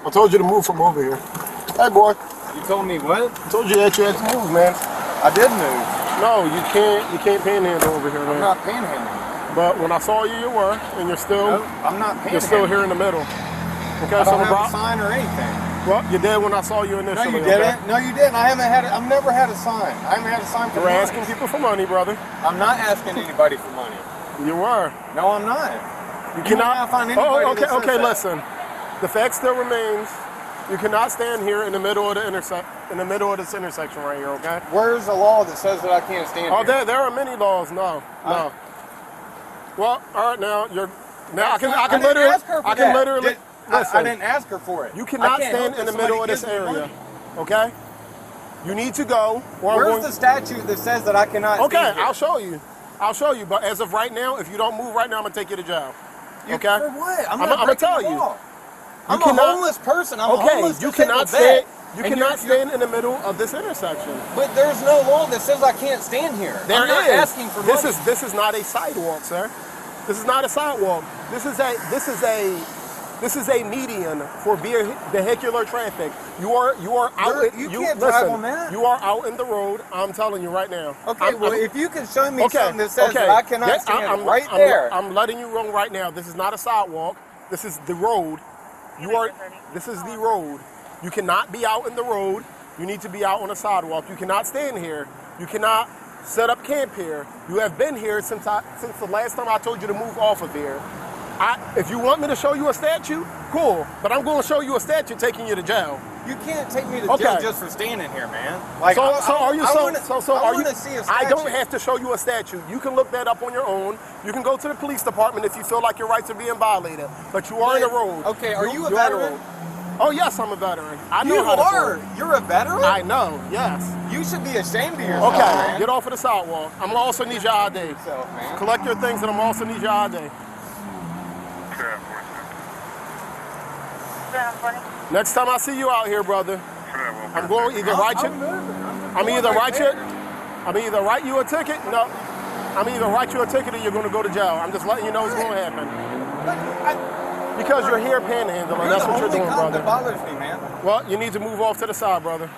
I told you to move from over here. Hey, boy. You told me what? I told you that you had to move, man. I did move. No, you can't panhandle over here, man. I'm not panhandling. But when I saw you, you were, and you're still. No, I'm not panhandling. You're still here in the middle. Okay, I don't have a sign or anything. Well, you did when I saw you initially. No, you didn't. Okay? No, you didn't. I've never had a sign. I haven't had a sign for money. You're asking people for money, brother. I'm not asking anybody for money. You were. No, I'm not. You cannot find anybody. Okay, listen. The fact still remains. You cannot stand here in the middle of this intersection right here, okay? Where's the law that says that I can't stand here? There are many laws. No. Well, all right, now I can literally. Listen, I didn't ask her for it. You cannot stand in the middle of this area, okay? You need to go. Where's the statute that says that I cannot stand here? I'll show you. But as of right now, if you don't move right now, I'm going to take you to jail. Okay? For what? I'm going to tell you. I'm a homeless person. I'm a homeless you cannot stand. You cannot stand in the middle of this intersection. But there's no law that says I can't stand here. I'm not asking for money. This is not a sidewalk, sir. This is not a sidewalk. This is a median for vehicular traffic. You are out. You can't drive on that. You are out in the road. I'm telling you right now. Okay, if you can show me something that says that I cannot stand there. I'm letting you know right now. This is not a sidewalk. This is the road. This is the road. You cannot be out in the road. You need to be out on a sidewalk. You cannot stand here. You cannot set up camp here. You have been here since the last time I told you to move off of here. If you want me to show you a statute, cool. But I'm going to show you a statute taking you to jail. You can't take me to jail just for standing here, man. Like, I want to see a statute. I don't have to show you a statute. You can look that up on your own. You can go to the police department if you feel like your rights are being violated. But you are in the road. Okay, are you a veteran? Oh, yes, I'm a veteran. I know how to drive. You're a veteran? I know, yes. You should be ashamed of yourself, Okay, man. Get off of the sidewalk. I'm going to also need your ID. Collect your things, and I'm also need your ID. Next time I see you out here, brother, I'm going to either write you. I'm either write you a ticket. No, I'm either write you a ticket or you're going to go to jail. I'm just letting you know what's going to happen. Because you're here panhandling. That's what you're doing, brother. That bothers me, man. Well, you need to move off to the side, brother.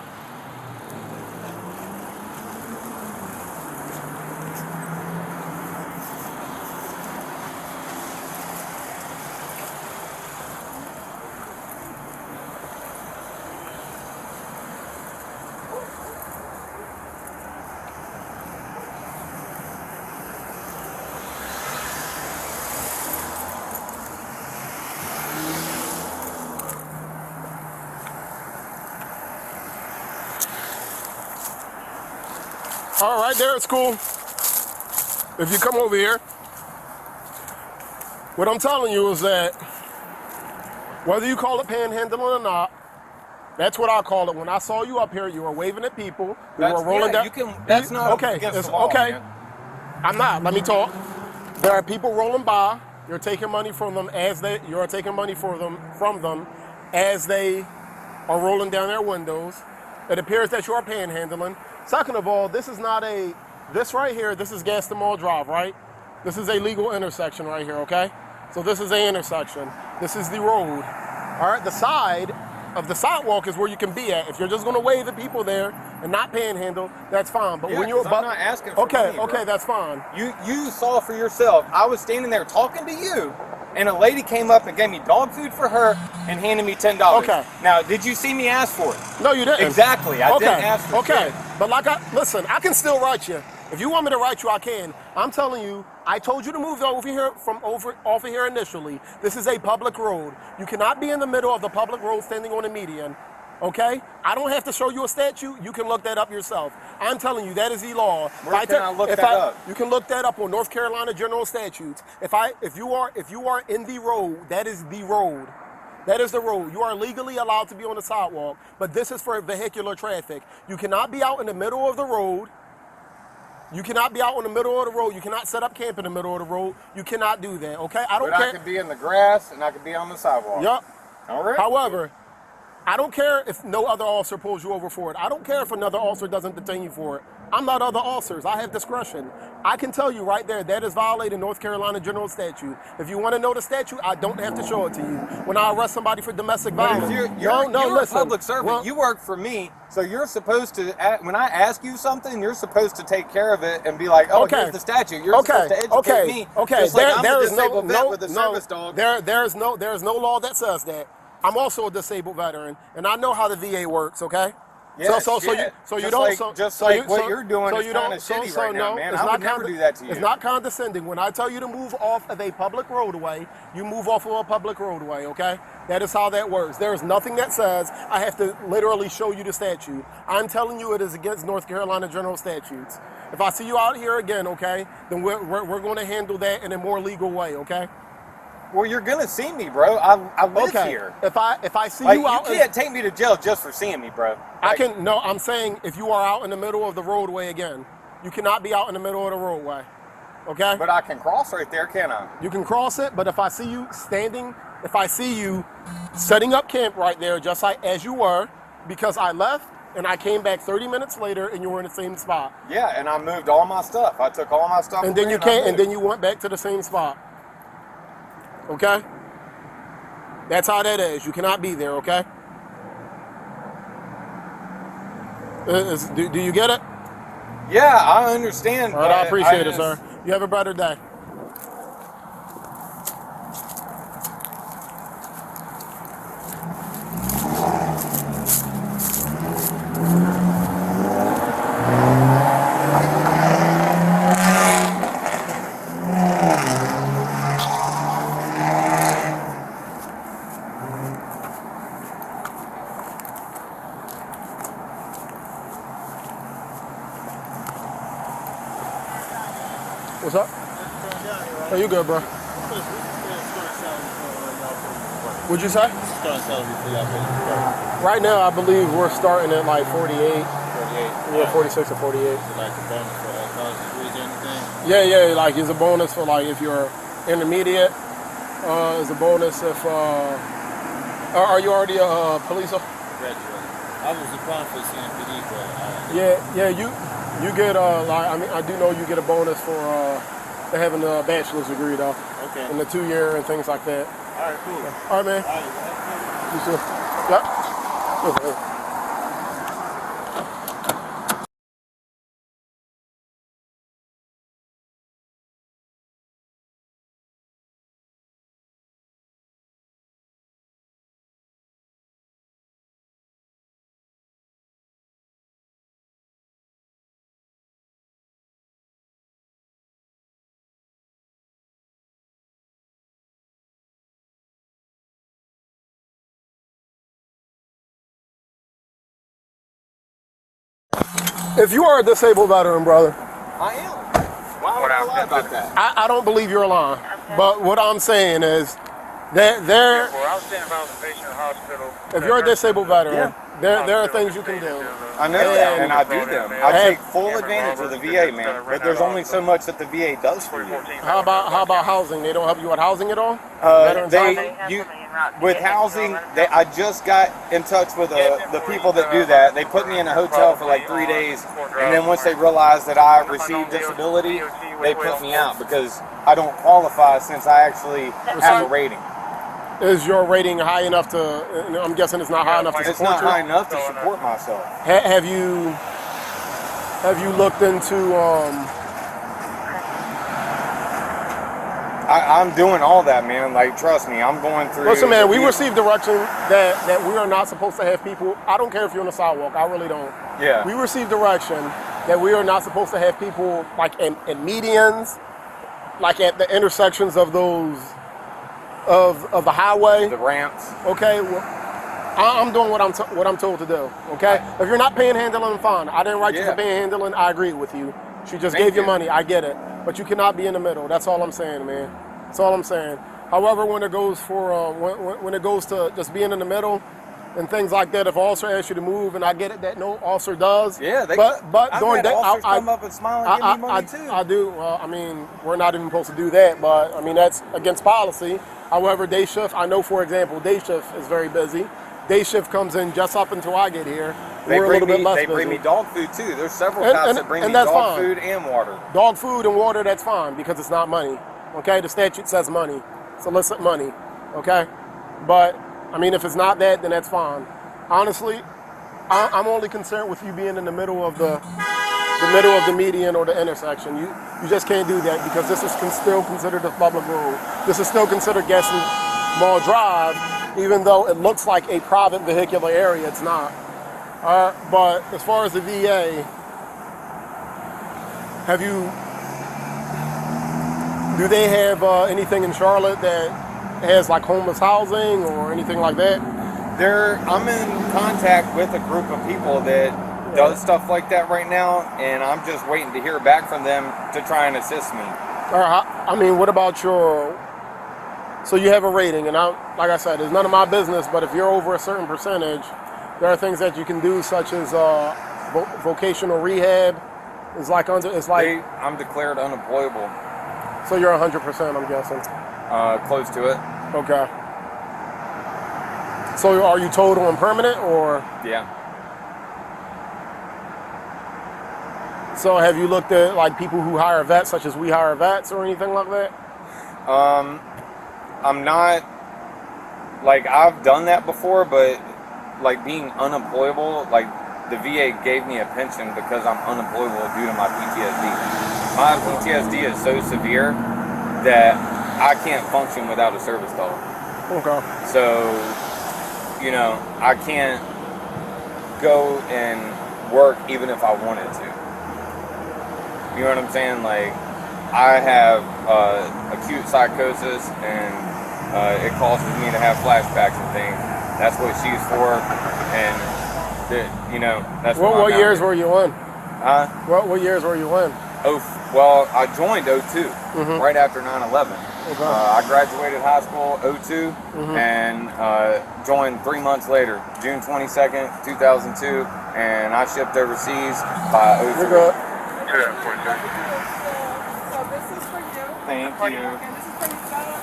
All right, there, it's cool. If you come over here, what I'm telling you is that whether you call it panhandling or not, that's what I call it. When I saw you up here, you were waving at people. You were rolling down. That's not against the law, man. I'm not. Let me talk. There are people rolling by. You're taking money from them as they are rolling down their windows. It appears that you are panhandling. Second of all, this right here, this is Gastonia Drive, right? This is a legal intersection right here, okay? So this is an intersection. This is the road. All right, the side of the sidewalk is where you can be at. If you're just gonna wave at people there and not panhandle, that's fine. But when you're I'm not asking for money, okay, that's fine. You saw for yourself. I was standing there talking to you, and a lady came up and gave me dog food for her and handed me $10. Okay. Now, did you see me ask for it? No, you didn't. Exactly. I didn't ask for it. Okay. But listen, I can still write you. If you want me to write you, I can. I'm telling you, I told you to move over here off of here initially. This is a public road. You cannot be in the middle of the public road standing on a median. Okay? I don't have to show you a statute. You can look that up yourself. I'm telling you, that is the law. Where can I look that up? You can look that up on North Carolina General Statute. If you are in the road, that is the road. That is the road. You are legally allowed to be on the sidewalk, but this is for vehicular traffic. You cannot be out in the middle of the road. You cannot be out in the middle of the road. You cannot set up camp in the middle of the road. You cannot do that, okay? I could be in the grass and I could be on the sidewalk. Yep. All right. However, I don't care if no other officer pulls you over for it. I don't care if another officer doesn't detain you for it. I'm not other officers. I have discretion. I can tell you right there, that is violating North Carolina General Statute. If you want to know the statute, I don't have to show it to you. When I arrest somebody for domestic violence. But if you're a public servant, you work for me, so you're supposed to, when I ask you something, you're supposed to take care of it and be like, oh, here's the statute. You're supposed to educate me. Okay, just like I'm a disabled vet with a service dog. There's no law that says that. I'm also a disabled veteran, and I know how the VA works, okay? Yeah, so you don't what you're doing is kind of shitty right now, man. I would never do that to you. It's not condescending. When I tell you to move off of a public roadway, you move off of a public roadway, okay? That is how that works. There is nothing that says I have to literally show you the statute. I'm telling you it is against North Carolina General Statutes. If I see you out here again, okay, then we're going to handle that in a more legal way, okay? Well, you're gonna see me, bro. I live here. If I see you out, you can't take me to jail just for seeing me, bro. No, I'm saying if you are out in the middle of the roadway again, you cannot be out in the middle of the roadway, okay? But I can cross right there, can't I? You can cross it, but if I see you standing, if I see you setting up camp right there, just like as you were, because I left and I came back 30 minutes later and you were in the same spot. Yeah, and I moved all my stuff. I took all my stuff. And then you went back to the same spot. Okay? That's how that is. You cannot be there, okay? Do you get it? Yeah, I understand. All right, I appreciate it, sir. You have a better day. What's up? Oh, you good, bro? What'd you say? Right now, I believe we're starting at like 48. 48. Yeah, 46 or 48. Like a bonus for college degrees or anything? Yeah, like it's a bonus for like if you're intermediate. It's a bonus if, are you already a police officer? Graduated. I was applying for CMPD, but you get I do know you get a bonus for having a bachelor's degree though. Okay. In the 2 year and things like that. All right, cool. All right, man. All right, You too. Yep. If you are a disabled veteran, brother, I am. Why would I lie about that? I don't believe you're lying. But what I'm saying is that there. Well, I was standing by the patient in the hospital. If you're a disabled veteran, there are things you can do. I know that, and I do them. I take full advantage of the VA, man. But there's only so much that the VA does for you. How about housing? They don't help you with housing at all? With housing, I just got in touch with the people that do that. They put me in a hotel for like 3 days, and then once they realized that I received disability, they put me out because I don't qualify since I actually have a rating. Is your rating high enough to? I'm guessing it's not high enough to support you. It's not high enough to support myself. Have you looked into? I'm doing all that, man. Like, trust me, I'm going through. Listen, man, we received direction that we are not supposed to have people. I don't care if you're on the sidewalk. I really don't. Yeah. We received direction that we are not supposed to have people like in medians, like at the intersections of those of the highway. The ramps. Okay. Well, I'm doing what I'm told to do. Okay. If you're not panhandling, fine. I didn't write you for panhandling. I agree with you. She just gave you money. I get it. But you cannot be in the middle. That's all I'm saying, man. That's all I'm saying. However, when it goes for when it goes to just being in the middle and things like that, if an officer asks you to move, and I get it that no officer does. Yeah, but I've during had officers come up and smile and give me money too. I do. Well, I mean, we're not even supposed to do that, but I mean that's against policy. However, day shift, I know for example, day shift is very busy. day shift comes in just up until I get here. They We're a bring little bit me, less they bring busy. me dog food too. There's several And- cops and- that bring and me that's dog fine. food and water. Dog food and water, that's fine because it's not money. Okay, the statute says money, solicit money. Okay, but I mean, if it's not that, then that's fine. Honestly, I'm only concerned with you being in the middle of the median or the intersection. You just can't do that because this is still considered a public road. This is still considered Gaston Mall Drive, even though it looks like a private vehicular area. It's not. But as far as the VA, do they have anything in Charlotte that has like homeless housing or anything like that? I'm in contact with a group of people that does stuff like that right now, and I'm just waiting to hear back from them to try and assist me. I mean, what about so you have a rating, and like I said, it's none of my business, but if you're over a certain percentage, there are things that you can do, such as vocational rehab. I'm declared unemployable. So you're 100%, I'm guessing. Close to it. Okay. So are you total and permanent, or? Yeah. So have you looked at like people who hire vets, such as we hire vets, or anything like that? I'm not, like, I've done that before, but like being unemployable, like the VA gave me a pension because I'm unemployable due to my PTSD. My PTSD is so severe that I can't function without a service dog. Okay. So, I can't go and work even if I wanted to. You know what I'm saying? Like, I have acute psychosis, and it causes me to have flashbacks and things. That's what she's for, and that's What years were you in? Huh? What years were you in? Well, I joined 02, right after 9/11. Okay. I graduated high school 02, and joined 3 months later, June 22nd, 2002, and I shipped overseas by 03. You're good. So this is for you. Thank you. And this is for you.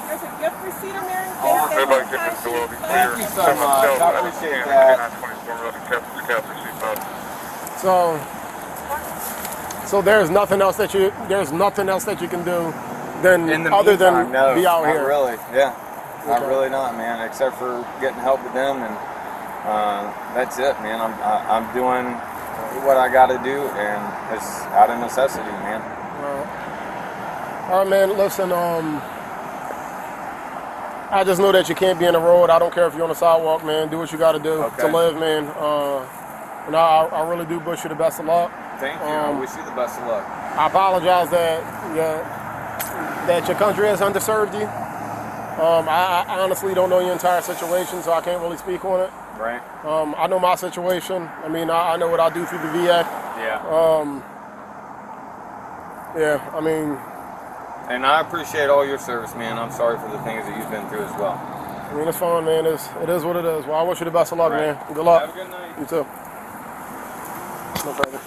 There's a gift receipt in there. Everybody get this door be clear. Thank you so much. I appreciate that. So there's nothing else that you can do In the other meantime, than no, be out not here. really. Yeah, not Okay. really, not, man. Except for getting help with them, and that's it, man. I'm doing what I got to do, and it's out of necessity, man. All right, man. Listen, I just know that you can't be in the road. I don't care if you're on the sidewalk, man. Do what you got to do to live, man. And I really do wish you the best of luck. Thank you. I wish you the best of luck. I apologize that your country has underserved you. I honestly don't know your entire situation, so I can't really speak on it. Right. I know my situation. I mean, I know what I do through the VA. Yeah. Yeah, I mean, And I appreciate all your service, man. I'm sorry for the things that you've been through as well. I mean, it's fine, man. It is what it is. Well, I wish you the best of luck, Right. man. Good luck. Have a good night. You too. No problem.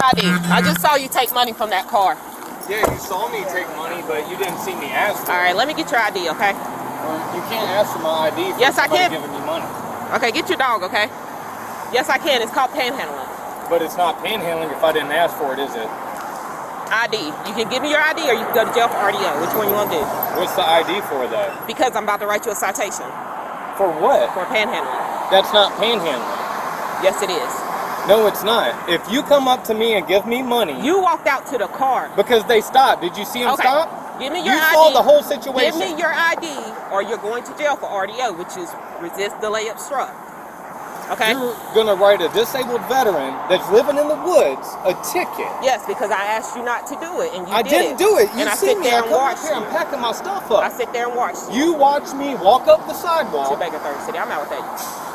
I just saw you take money from that car. Yeah, you saw me take money, but you didn't see me ask for All right, let me get your ID, okay? You can't ask for my ID for Yes, I somebody can. giving me money. Okay, get your dog, okay? Yes, I can. It's called panhandling. But it's not panhandling if I didn't ask for it, is it? ID. You can give me your ID or you can go to jail for RDO. Which one you want to do? What's the ID for, though? Because I'm about to write you a citation For what? for panhandling. That's not panhandling. Yes, it is. No, it's not. If you come up to me and give me money, You walked out to the car. because they stopped. Did you see them Okay. stop? Give me your You ID. saw the whole Give situation. me your ID or you're going to jail for RDO, which is resist, delay, obstruct. Okay. You're gonna write a disabled veteran that's living in the woods a ticket. Yes, because I asked you not to do it, and you I did didn't do it. You and I see sit me. there I and come up watched here. I'm you. packing my stuff up. I sit there and watch you. You watch me walk up the To sidewalk. Baker Third City. I'm out with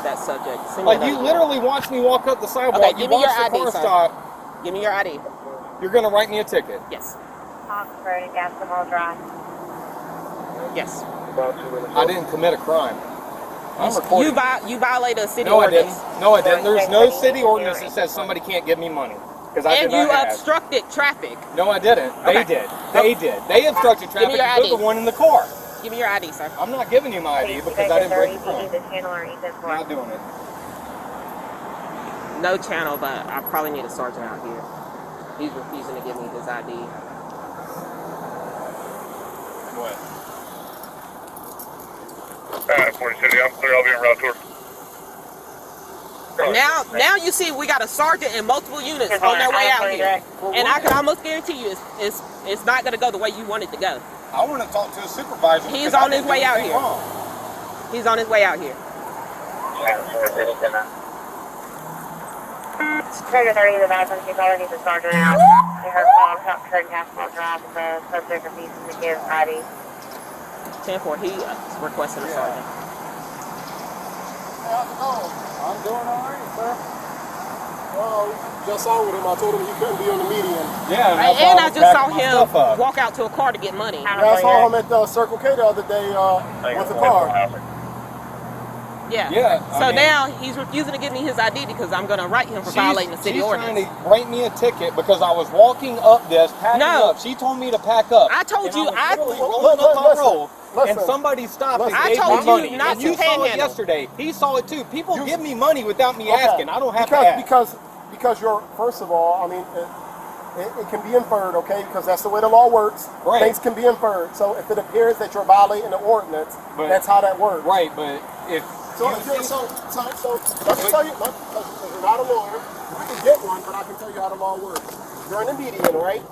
that subject. Send me Like another you email. literally watch me walk up the sidewalk. Okay, you give me watch your the ID, car sir. stop. Give me your ID. You're gonna write me a ticket. Yes. Oxford and Gastonia Drive. Yes. I didn't commit a crime. I'm recording. You violated a city No, I ordinance. didn't. No, I didn't. There's no city ordinance that says somebody can't give me money. Because I And did you not have. obstructed traffic. No, I didn't. They Okay. did. They did. They obstructed Give me traffic. your You're ID. the one in the car. Give me your ID, sir. I'm not giving you my ID because I didn't break the crime. Either channel or Ethan I'm 4. not doing it. No channel, but I probably need a sergeant out here. He's refusing to give me his ID. What? 40 City, I'm clear. I'll be en route tour. Now you see we got a sergeant and multiple units on their way out here, and I can almost guarantee you it's not going to go the way you want it to go. I want to talk to a supervisor. He's because I on his didn't way do out anything here. wrong. He's on his way out here. Trigger 30 the bathroom. She's already the sergeant out. In her call, Oxford and Gastonia Drive. The subject refusing to give ID. 10-4, he requested a sergeant. How's it going? I'm doing all right, sir. Well, just saw with him. I told him he couldn't be on the median. Yeah, And I just saw him walk out to a car to get money. And I saw him at Circle K the other day with a car. Yeah. Yeah, I So mean- now he's refusing to give me his ID because I'm going to write him for violating the city she's ordinance. trying to write me a ticket because I was walking up this, packing No. up. She told me to pack up. I told And you, I was literally Well, rolling up my listen, roll, and listen. somebody stopped and Listen. gave I told me you money. not and to you saw it panhandle. yesterday. He saw it too. People You- give me money without me asking. I don't have to because ask. because you're, first of all, I mean, it can be inferred, okay? Because that's the way the law works. Right. Things can be inferred. So if it appears that you're violating the ordinance, But- that's how that works. Right, but if So, you think- so let me tell you, because you're not a lawyer, I can get one, but I can tell you how the law works. You're in the median, right?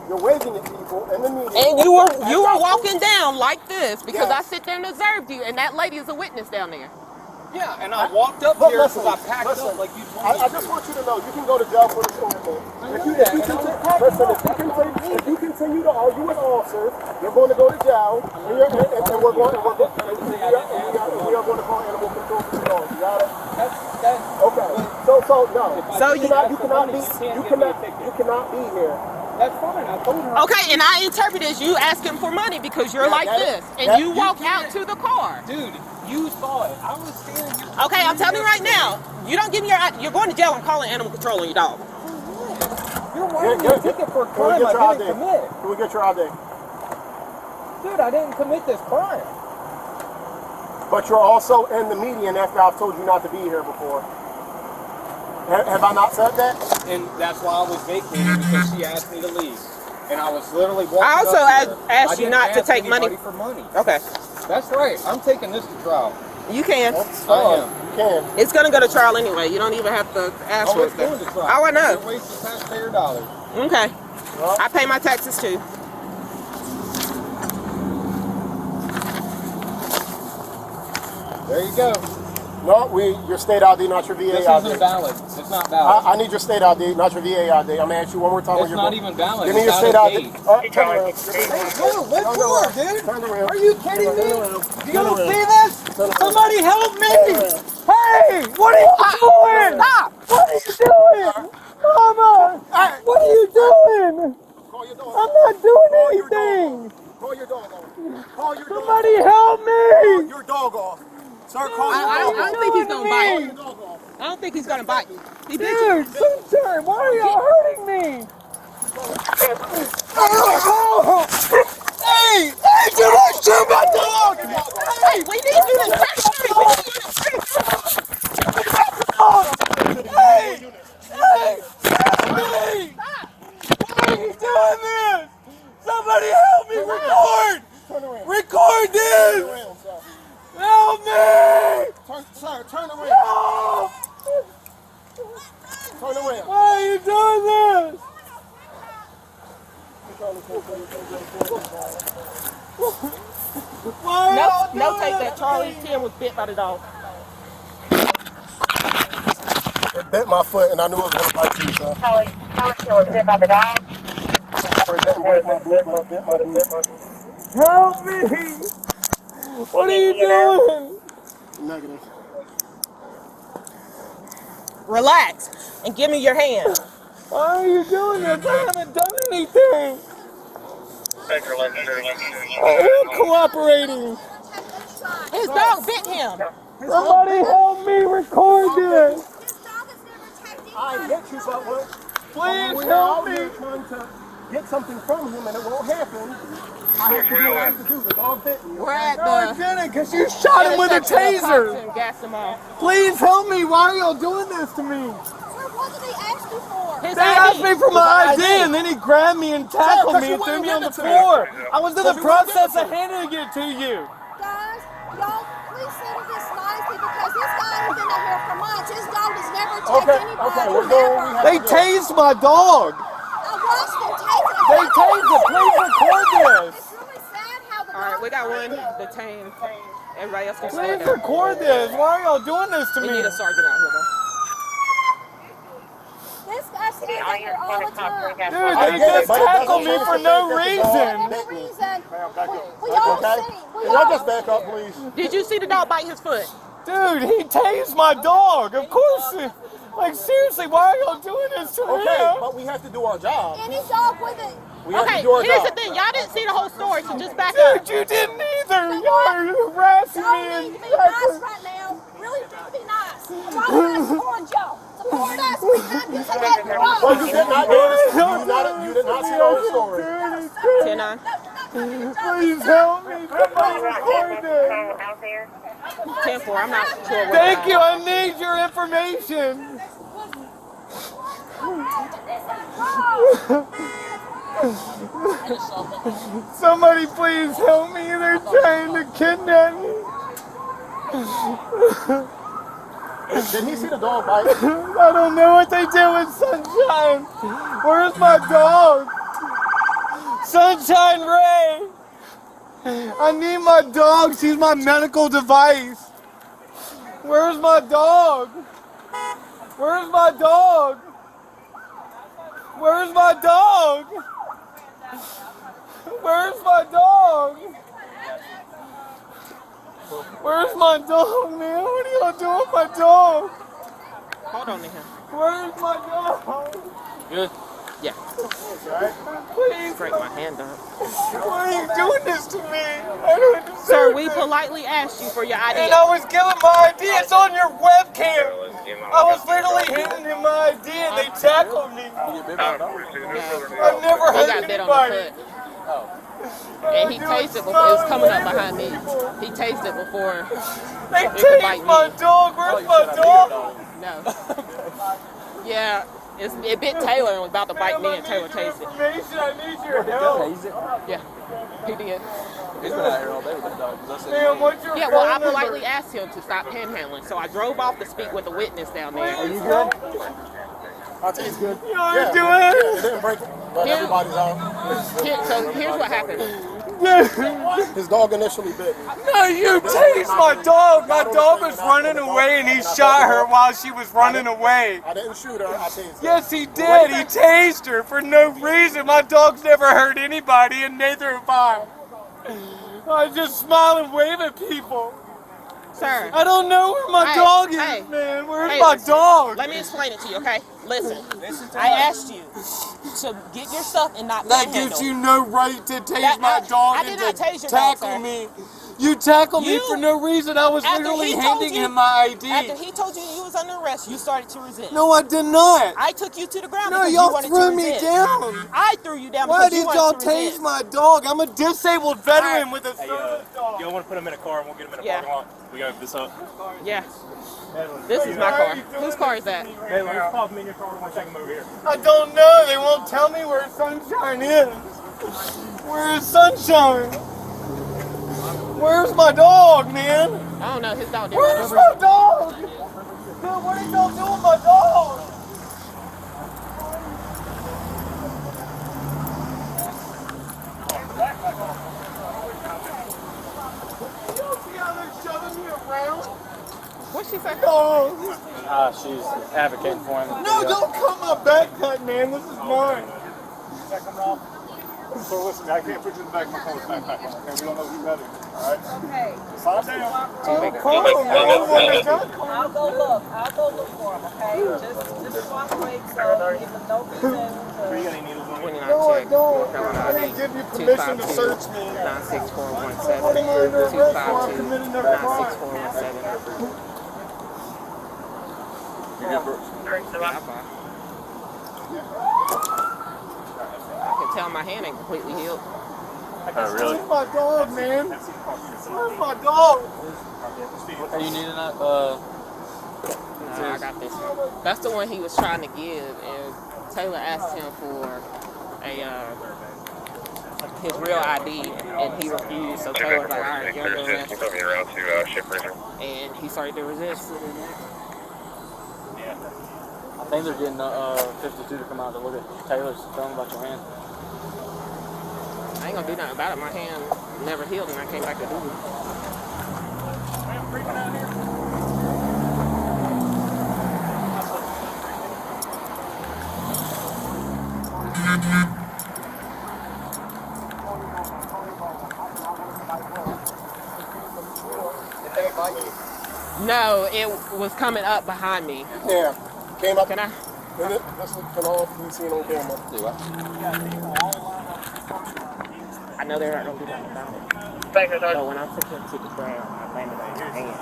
You're waving at people in the median. And you were walking down like this because I sit there and observed you, and that lady is a witness down there. yeah, and I walked up But here listen, because I packed listen, up like you told me. I just want you to know you can go to jail for this ordinance. If you continue to argue with officers, you're going to go to jail, and we are going to call animal control for the dog. You got it? Okay. So no. So you cannot be here. That's fine. I told her. Okay, and I interpret as you asking for money because you're like this, and you walk out to the car. Dude, you saw it. I was standing here. Okay, I'm telling you right now, you don't give me you're going to jail and calling animal control on your dog. You're writing me a ticket for a crime I didn't commit. Can we get your ID? Dude, I didn't commit this crime. But you're also in the median after I've told you not to be here before. Have I not said that? And that's why I was vacating because she asked me to leave. And I was literally walking I also up here. asked I you didn't not to ask take money. anybody for money. Okay, That's right. I'm taking this to trial. you can. That's I fine. am. You can. It's gonna go to trial anyway. You don't even have to ask Oh, for it's it. going to trial. Oh, I know. You're wasting taxpayer dollars. Okay, Well, I pay my taxes too. There you go. no, your state ID, not your VA This ID. isn't valid. It's not valid. I need your state ID, not your VA ID. I'm gonna ask you one more time. It's on your not book. even valid. Give me It's your state out of ID. date. All right, turn around. Dude, what Turn for, around. dude? Turn around. Are you kidding me? Turn around. You Turn don't around. see this? Turn around. Somebody help me! around. Hey, what are you doing? Stop! What are you doing? Mama, what are you doing? Call your dog. I'm not doing Call your dog anything. off. Call your dog off. Call your Somebody dog off. help Call me! your dog off. Sir, call your I dog don't off. think he's gonna Call bite. your dog off. I don't think he's gonna bite you. He bit you. Dude, sunshine, why are y'all hurting me? Hey, dude, I shoot my dog! Hey, we need you to Hey! Why are you doing this? Somebody help me record! Turn around. Record this! Turn around, sir. Help me! Sir, turn around. No! Turn around. Why are you doing this? Why are y'all No, doing take this? that. Charlie 10 was bit by the dog. bit my foot, and I knew it was gonna bite you, so. How is he was bit by the dog? Or it didn't break my boot, but it bit my boot. Help me! What are you doing? Negative. Relax and give me your hand. Why are you doing this? I haven't done anything. I am cooperating. His dog bit him. Somebody help me record this. I get you, but we're Please out help here me. trying to get something from him, and it won't happen. I have to do what I have to do. The dog bit me. We're at No, it the didn't, because you shot him with a taser. taser. Please help me. Why are y'all doing this to me? What did they ask you for? His They asked ID. me for my ID, and then he grabbed me and tackled Sir, 'cause me you and threw wouldn't me on give the it to me. floor. I was in the 'Cause you wouldn't give process it of to me. handing it to you. Guys, y'all, please settle this nicely because this guy has been out here for months. His dog has never attacked Okay, anybody. we're doing what we have They to do. tased my dog. I watched them take it. They tased it. Please record this. It's really sad how the All right, dog we got is one treated. detained. Everybody else can slow Please down. record this. Why are y'all doing this to We me? need a sergeant out here, though. This guy stays out here all the time. Dude, I they get it, just but it tackled doesn't me change for the no fact that the reason. dog Every bit me. reason. Back up. We all Okay? see. We Can y'all all just back up, please? Did you see the dog bite his foot? Dude, he tased my dog. Of course. Like, seriously, why are y'all doing this to Okay, him? but we have to do our job. Any dog with it. We have Okay, to do our here's job. the thing. Y'all didn't see the whole story, so just back up. Dude, you didn't either. Y'all are harassing Y'all me. need to be And nice right now. Really be nice. I'm trying to support y'all. Support us. We have to take it wrong. Well, you did not do this. You did not see the whole story. 10-9. Please help me. Somebody record this. Out there. 10-4. I'm not sure what. Thank you. I need your information. Somebody please help me. They're trying to kidnap me. Did he see the dog bite? I don't know what they did with Sunshine. Where's my dog? Sunshine Ray. I need my dog. She's my medical device. Where's my dog? Where's my dog? Where's my dog? Where's my dog? Where's my dog, man? What are y'all doing with my dog? Hold on to him. Where's my dog? Good? Yeah. Please, Break my hand up. why are you doing this to me? I don't understand. Sir, we politely asked you for your ID. And I was giving my ID. It's on your webcam. I was literally handing him my ID and they tackled me. I've never He hurt got bit on the anybody. foot. And he tasted it before. It was coming up behind me. He tasted it before. They It could bite tased my me. dog. Where's my dog? No. Yeah, it bit Taylor and was about to bite me, and Taylor tasted it. Information. I need your help. Yeah, he did. He's been out here all day with the dog. Ma'am, what's your Yeah, well, I phone number? politely asked him to stop panhandling, so I drove off to speak with the witness down there. Are you good? I'll tell you it's good. You know what Yeah, you're doing? it didn't break it, but Yeah. everybody's out. So here's what happened. His dog initially bit me. No, you tased my dog. My dog was running away and he shot her while she was running away. I didn't shoot her, I tased her. Yes, he did. He tased her for no reason. My dog's never hurt anybody and neither have I. I just smile and wave at people. Sir, I don't know where my Hey, dog is, hey. man. Where's Hey, my listen. dog? let me explain it to you, okay? Listen, I asked you to get your stuff and not That panhandle. gives you no right to tase That- my dog I did and not to tase your dog, tackle sir. me. You tackled me You- for no reason. I was After literally he told handing you- him my ID. After he told you you was under arrest, you started to resist. No, I did not. I took you to the ground No, because y'all you wanted threw to me resist. down. I threw you down Why because you did y'all wanted to tase resist. my dog? I'm a disabled veteran Alright. with a service dog. Y'all want to put him in a car and we'll get him in a Yeah. parking lot? We got this up. Yeah. This is my car. Whose car is that? Hey, let's pop him in your car. We're going to take him over here. I don't know. They won't tell me where Sunshine is. Where is Sunshine? Where's my dog, man? I don't know. His dog didn't Where's run over. my dog? Dude, what did y'all do with my dog? You see how they're shoving me around? What'd she say? Oh. she's advocating for him. No, don't cut my backpack, man. This is mine. So listen, I can't put you in the back of my car with backpack on, okay? We don't know who that is, all right? Okay. Calm down. Oh, calm on, man. I want to jump. I'll go look for him, okay? Just cooperate so give them no reason to... 29 no, I don't. I didn't give you permission to search me. 96417. Putting me under arrest while I'm committing a crime. 96417. You good, Brooks? I can tell my hand ain't completely healed. Oh, really? Where's my dog, man? Where's my dog? Are you needing that? No, I got this one. That's the one he was trying to give, and Taylor asked him for his real ID, and he refused. So Taylor was like, "All right, you're under arrest." And he started to resist. I think they're getting 52 to come out to look at Taylor's. Tell him about your hand. I ain't gonna do nothing about it. My hand never healed, and I came back to do it. No, it was coming up behind me. Yeah. Came up. Can I? That's what all we seen on camera. Do what? I know they're not gonna do nothing about it. So when I took him to the ground, I landed on his hand.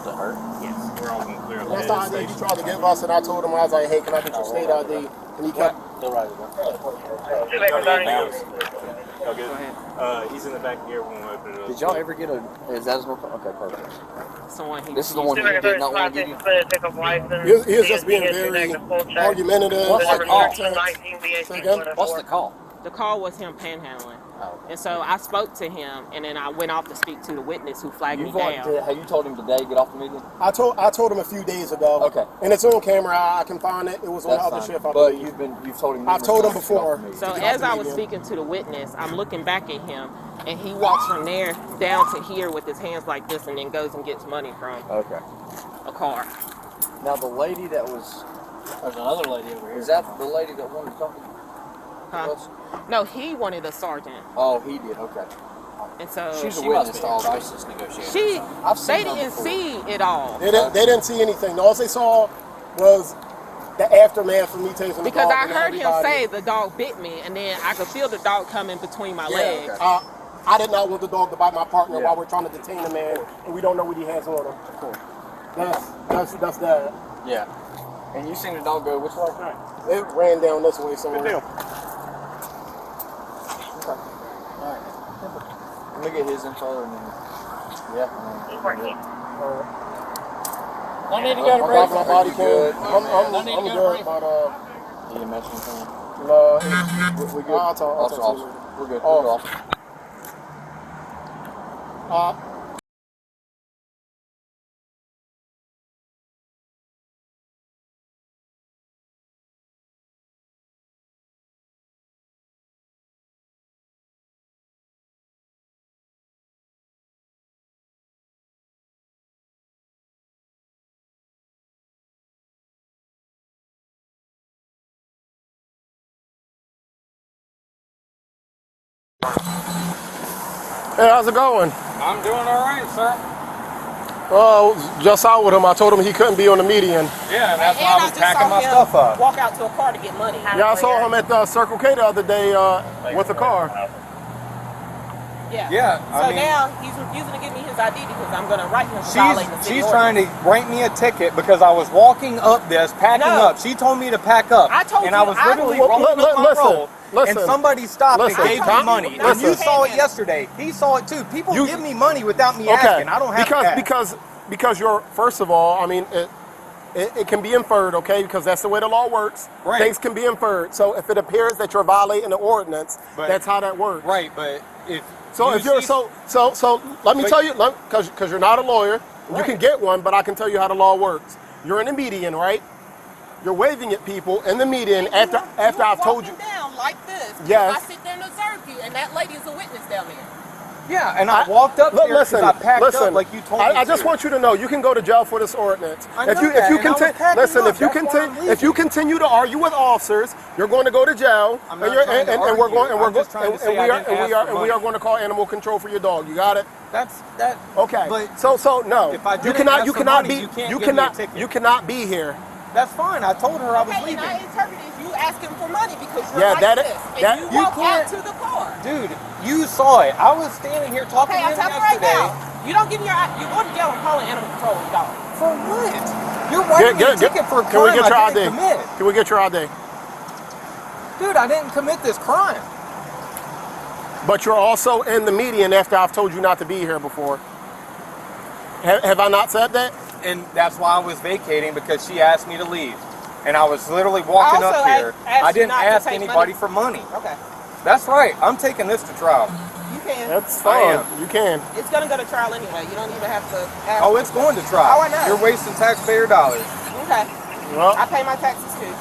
Does it hurt? Yes. We're all going to clear up. That's the ID you tried to give us, and I told him, I was like, hey, can I get your state ID? And he kept... They'll write it Okay. He's in the back here when we open it up. Did y'all ever get a? Is that his work? Okay, perfect. Someone he This is the one he did not want to give you. He was just being very argumentative. What's the call? Say again? What's the call? The call was him panhandling. Oh. And so I spoke to him, and then I went off to speak to the witness who flagged me down. Have you told him today get off the median? I told him a few days ago. Okay. And it's on camera. I can find it. It was on the other shift. I believe. You've told him. I've told him before. So as I was speaking to the witness, I'm looking back at him, and he walks from there down to here with his hands like this, and then goes and gets money from a car. Now the lady that was. There's another lady over here. Is that the lady that wanted to talk to you? Huh? No, he wanted a sergeant. Oh, he did. Okay. And so She's a She witness must be to a all crisis this. negotiator. they didn't see it all. They didn't see anything. All they saw was the aftermath of me tasing the Because dog I and heard him everybody. say the dog bit me, and then I could feel the dog coming between my legs. Okay. I did not want the dog to bite my partner while we're trying to detain the man, and we don't know what he has on him. Cool. That's that. Yeah. And you seen the dog go which way? It ran down this way somewhere. Good deal. Let me get his info and then. Yeah. I need to go to I'm break. dropping my body cam. I'm need to good, go to break. but Did you mention anything? no, We good? I'll talk to you later. We're good. Oh. We're off. Hey, how's it going? I'm doing all right, sir. Just out with him. I told him he couldn't be on the median. Yeah, and that's And why I I was just packing saw my him stuff up. walk out to a car to get money. Yeah, I saw him at the Circle K the other day with a car. Yeah. Yeah, So I mean- now he's refusing to give me his ID because I'm going to write him for violating the city She's ordinance. trying to write me a ticket because I was walking up this, packing No. up. She told me to pack up. I told and you- I was I literally told- rolling up my roll. listen. And somebody stopped Listen, and gave me Tom, money. And listen. you saw it yesterday. He saw it too. People give me money without me asking. I don't have to ask. Because you're, first of all, I mean, it can be inferred, okay? Because that's the way the law works. Right. Things can be inferred. So if it appears that you're violating the ordinance, that's how that works. Right, but if So if you're so let me tell you, because you're not a lawyer, you can get one, but I can tell you how the law works. You're in the median, right? You're waving at people in the median after I've told you. Down like this. Yes. I sit there and observe you, and that lady is a witness down there. Yeah, and I walked up there because I packed up listen, like you told me I just to. want you to know you can go to jail for this ordinance. I know that, and I was packing listen, up. That's why I'm leaving. if you continue to argue with officers, you're going to go to jail. I'm not trying to argue. I'm just trying to say I didn't ask for we are money. going to call animal control for your dog. You got it? That's that. Okay. But So no. if I you didn't cannot ask you for cannot money, be you can't you give me a cannot ticket. you cannot be here. That's fine. I told her I was Okay, leaving. and I interpret as you asking for money because you're Yeah, like that- this. that- And you you walk out can't- to the car. Dude, you saw it. I was standing here talking Okay, to I'm him telling you right yesterday. now. You don't give me your. You go to jail and call an animal control dog. For what? You're writing me a ticket for a Can we crime get your I ID? didn't commit. Can we get your ID? Dude, I didn't commit this crime. But you're also in the median after I've told you not to be here before. Have I not said that? And that's why I was vacating, because she asked me to leave. And I was literally walking I also up here. asked I you didn't not to ask take anybody money. for money. Okay, That's right. I'm taking this to trial. you can. That's I fine. am. You can. It's gonna go to trial anyway. You don't even have to. Ask Oh, it's going to trial. Oh, I know. You're wasting taxpayer dollars. Okay, Well, I pay my taxes too.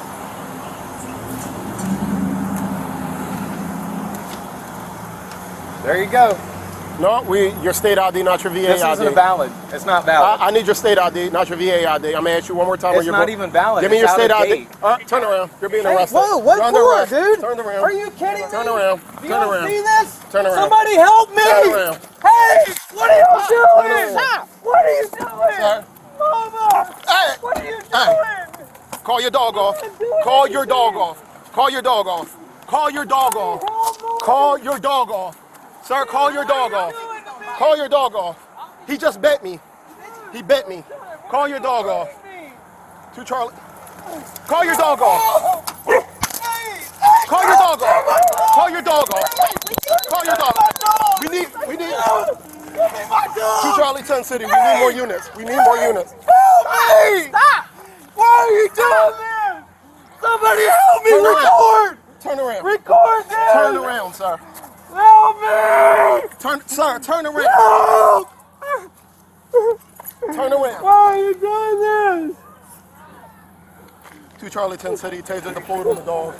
There you go. no, your state ID, not your VA This ID. isn't valid. It's not valid. I need your state ID, not your VA ID. I'm gonna ask you one more time. It's not even valid. Give me It's your state out of ID. date. All right, turn around. You're being Hey, arrested. whoa, what You're under for, arrest. dude? Turn around. Are you kidding me? Turn around. You Turn don't around. see this? Turn around. Somebody help me! Turn around. Hey, what are you doing? around. Stop! What are you doing? Sir. Mama! Hey. What are you doing? Hey. Call your dog off. Call your dog off. Call your dog off. Call your dog off. Call your dog off. Sir, call your dog off. Call your dog off. He just bit me. He bit me. Call your dog off. To Charlie. Call your dog off. Call your dog off. Call your dog off. Call your dog off. We need. To Charlie 10 City. We need more units. We need more units. Help me! Stop! Why are you doing this? Somebody help me! Turn around. Record! Turn around. Record this! Turn around, sir. Help me! Turn around. Help! Turn around. Why are you doing this? To Charlie 10 City. Taser deployed on the dog.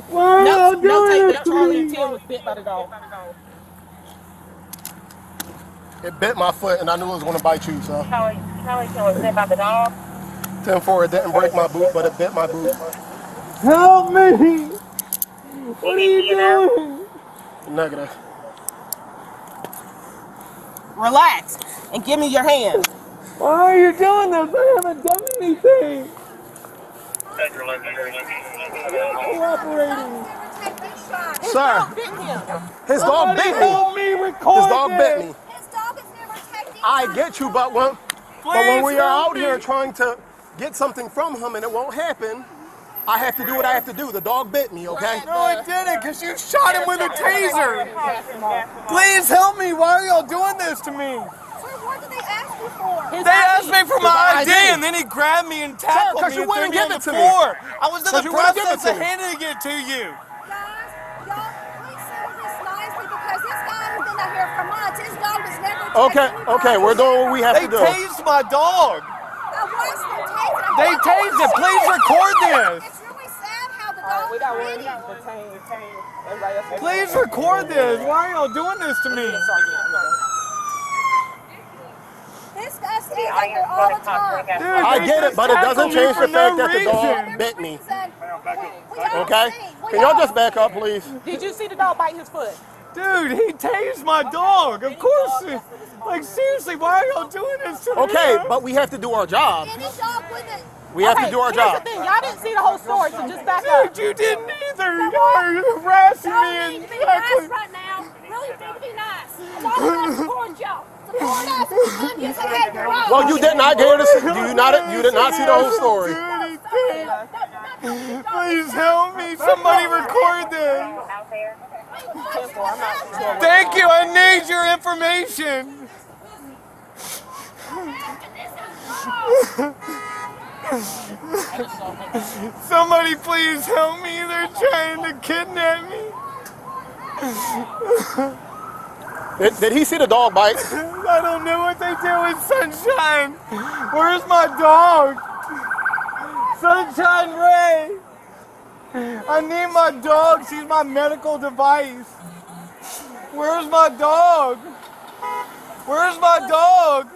Why are No, you doing this to Charlie me? 10 was bit by the dog. It bit my foot, and I knew it was going to bite you, so. Charlie was bit by the dog. 10-4, it didn't break my boot, but it bit my boot. Help me! What are you doing? Negative. Relax and give me your hand. Why are you doing this? I haven't done anything. Cooperating. Sir, Bit him. his dog Somebody bit me. help me record His dog bit me. His dog has never taken I get you, but when Please we are help out me. here trying to get something from him and it won't happen, I have to do what I have to do. The dog bit me, okay? No, it didn't, because you shot him with a taser. Please help me. Why are y'all doing this to me? Sir, what did they ask you for? They asked me for my ID. ID, and then he grabbed me and tackled 'cause me you and wouldn't threw me give on it the to me. floor. I was in 'Cause the you wouldn't give it process to of me. handing it to you. Y'all, please settle this nicely because this guy has been out here for months. His dog has never Okay, taken okay, we're doing what we have They to do. tased my dog. They tased it. Please record this. It's really sad how the dog We got one. treated. Detained. Everybody else. Please record this. Why are y'all doing this to me? This guy stays out here all the time. Dude, I they get it, just but it doesn't tackled me change for the fact no that the dog reason. bit me. Okay? Okay? Can y'all just back up, please? Did you see the dog bite his foot? Dude, he tased my dog. Of course. Like, seriously, why are y'all doing this to me? Okay, but we have to do our job. Any dog with it. We have to do our Here's job. the thing. Y'all didn't see the whole story, so just back up. Dude, you didn't either. Y'all harassing Y'all me need and to be nice right now. Really need to be nice. I'm all about support y'all. Support us and the onions that had grown. Well, you did not get to see. You did not see the whole story. Please help me. Somebody record this. Thank you. I need your information. Somebody please help me. They're trying to kidnap me. Did he see the dog bite? I don't know what they do with Sunshine. Where's my dog? Sunshine Ray. I need my dog. She's my medical device. Where's my dog? Where's my dog?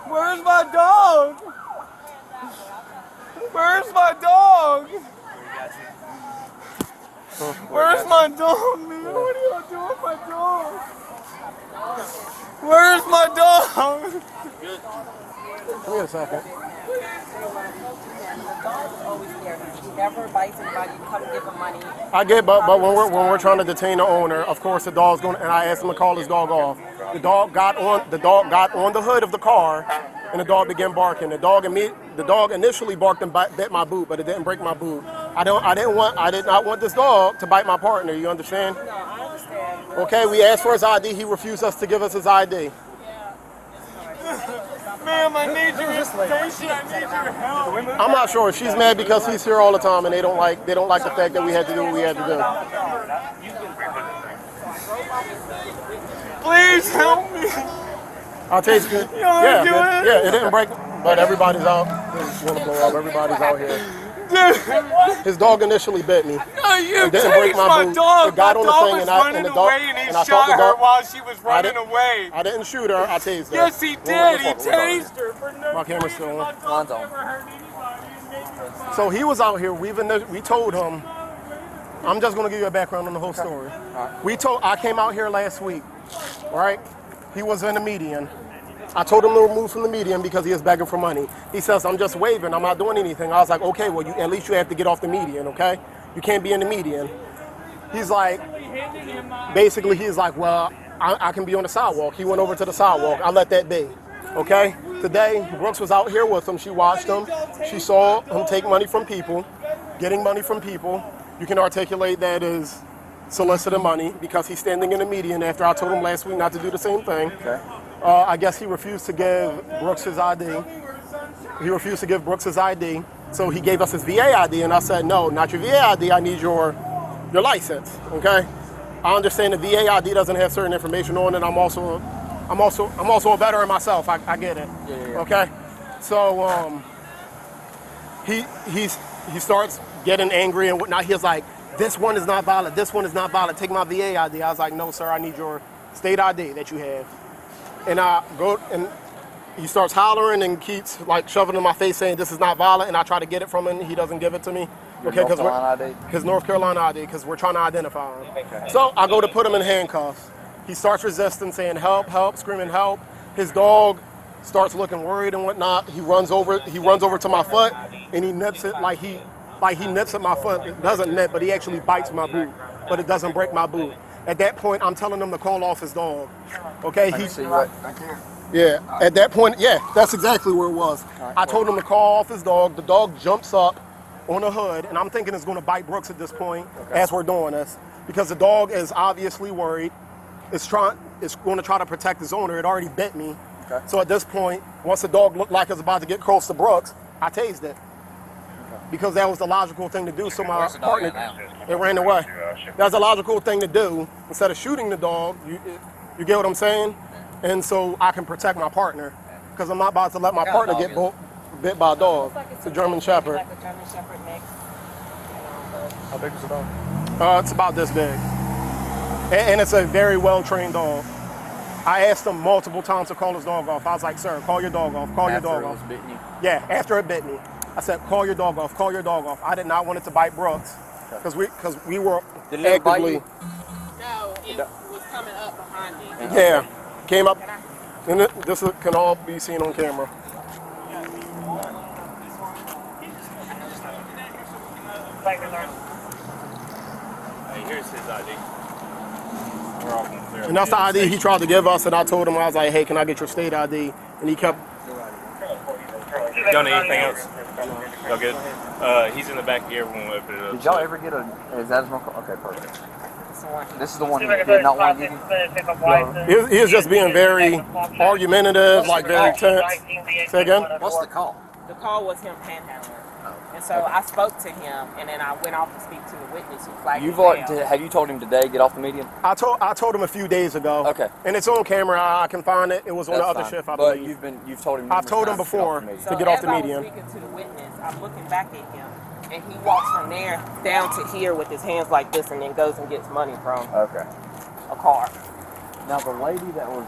Where's my dog? Where's my dog? Where's my dog, man? What are y'all doing with my dog? Where's my dog? Give me a second. The dog's always there. He never bites anybody. You come give him money. I get, but when we're trying to detain the owner, of course the dog's going. And I asked him to call his dog off. The dog got on the hood of the car, and the dog began barking. The dog initially barked and bit my boot, but it didn't break my boot. I did not want this dog to bite my partner. You understand? No, I understand. Okay, we asked for his ID. He refused us to give us his ID. Ma'am, I need your information. I need your help. I'm not sure. She's mad because he's here all the time, and they don't like the fact that we had to do what we had to do. Please help me. I'll taste it. Yeah, it didn't break, but everybody's out. Want to blow up? Everybody's out here. His dog initially bit me. No, you It didn't break my boot. dog. It got My on dog the thing, was and running the dog, away, and he and I shot thought the her dog. while she was running away. I didn't shoot her. I tased her. Yes, he did. He tased her for no My camera's reason. still on. My dog never hurt anybody. So he was out here. We told him. I'm just going to give you a background on the whole story. I came out here last week, right? He was in the median. I told him to remove from the median because he was begging for money. He says, I'm just waving. I'm not doing anything. I was like, okay, well, at least you have to get off the median, okay? You can't be in the median. He's like, basically, he's like, well, I can be on the sidewalk. He went over to the sidewalk. I let that be, okay? Today, Brooks was out here with him. She watched him. She saw him take money from people, getting money from people. You can articulate that as soliciting money because he's standing in the median after I told him last week not to do the same thing. Okay. I guess he refused to give Brooks his ID. He refused to give Brooks his ID, so he gave us his VA ID, and I said, no, not your VA ID, I need your license, okay? I understand the VA ID doesn't have certain information on it. I'm also a veteran myself. I get it. Yeah. Okay? So he starts getting angry and whatnot. He's like, this one is not valid. This one is not valid. Take my VA ID. I was like, no, sir, I need your state ID that you have. And I go and he starts hollering and keeps like shoving in my face saying this is not valid, and I try to get it from him. He doesn't give it to me. Okay, because his North Carolina ID, because we're trying to identify him. Okay. So I go to put him in handcuffs. He starts resisting, saying help, help, screaming help. His dog starts looking worried and whatnot. He runs over to my foot and he nips it like he nips at my foot. It doesn't nip, but he actually bites my boot, but it doesn't break my boot. At that point, I'm telling him to call off his dog. Okay, yeah. At that point, yeah, that's exactly where it was. I told him to call off his dog. The dog jumps up on the hood, and I'm thinking it's going to bite Brooks at this point as we're doing this, because the dog is obviously worried. It's going to try to protect his owner. It already bit me. Okay. So at this point, once the dog looked like it's about to get close to Brooks, I tased it. Because that was the logical thing to do. So my partner, it ran away. That's a logical thing to do. Instead of shooting the dog, you get what I'm saying? And so I can protect my partner. Because I'm not about to let my partner get bit by a dog. It's a German Shepherd. Like a German Shepherd mix. How big is the dog? It's about this big. And it's a very well-trained dog. I asked him multiple times to call his dog off. I was like, sir, call your dog off. Call your dog off. After it was bitten you? Yeah, after it bit me. I said, call your dog off. Call your dog off. I did not want it to bite Brooks. Because we were Did it ever bite actively... you? No, it was coming up behind me. Yeah, came up. And this can all be seen on camera. Hey, here's his ID. And that's the ID he tried to give us, and I told him, I was like, hey, can I get your state ID? And he kept... Don't need anything else? Y'all good? He's in the back here when we open it up. Did y'all ever get is that his record? Okay, perfect. This is the one he did not want to give you? He was just being very argumentative, like very tense. Say again? What's the call? The call was him panhandling. And so I spoke to him, and then I went off to speak to the witness who flagged him down. Have you told him today get off the median? I told him a few days ago. Okay. And it's on camera. I can find it. It was on the other shift, I believe. But you've told him. I've told him before to get off the median. So as I was speaking to the witness, I'm looking back at him, and he walks from there down to here with his hands like this, and then goes and gets money from. Okay. a car. Now the lady that was,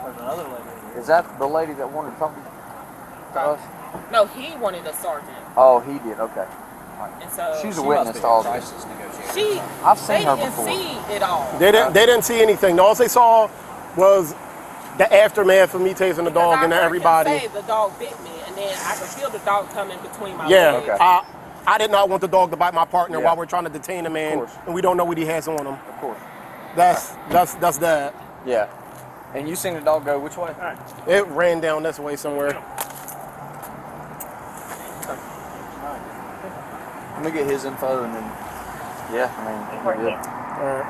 There's another lady. is that the lady that wanted to talk to us? No, he wanted a sergeant, Oh, he did. Okay. and so She's a witness to all this. she. I've seen They her didn't before. see it all. They didn't see anything. All they saw was the aftermath of me tasing the dog and I heard him everybody. say the dog bit me, and then I could feel the dog coming between my Yeah, legs. Okay. I did not want the dog to bite my partner Yeah. while we're trying to detain a man, course. and we don't know what he has on him. Of course. That's that. Yeah. And you seen the dog go which way? It ran down this way somewhere. Let me get his info and then, yeah, I mean, we're good. All right.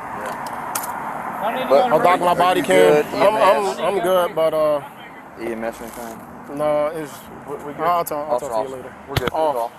I need to But- go to I'll dock my break. body You cam. good? EMS? I'm good, but EMS or anything? no, it's. We good? I'll talk to you later. We're good. Oh. We're all.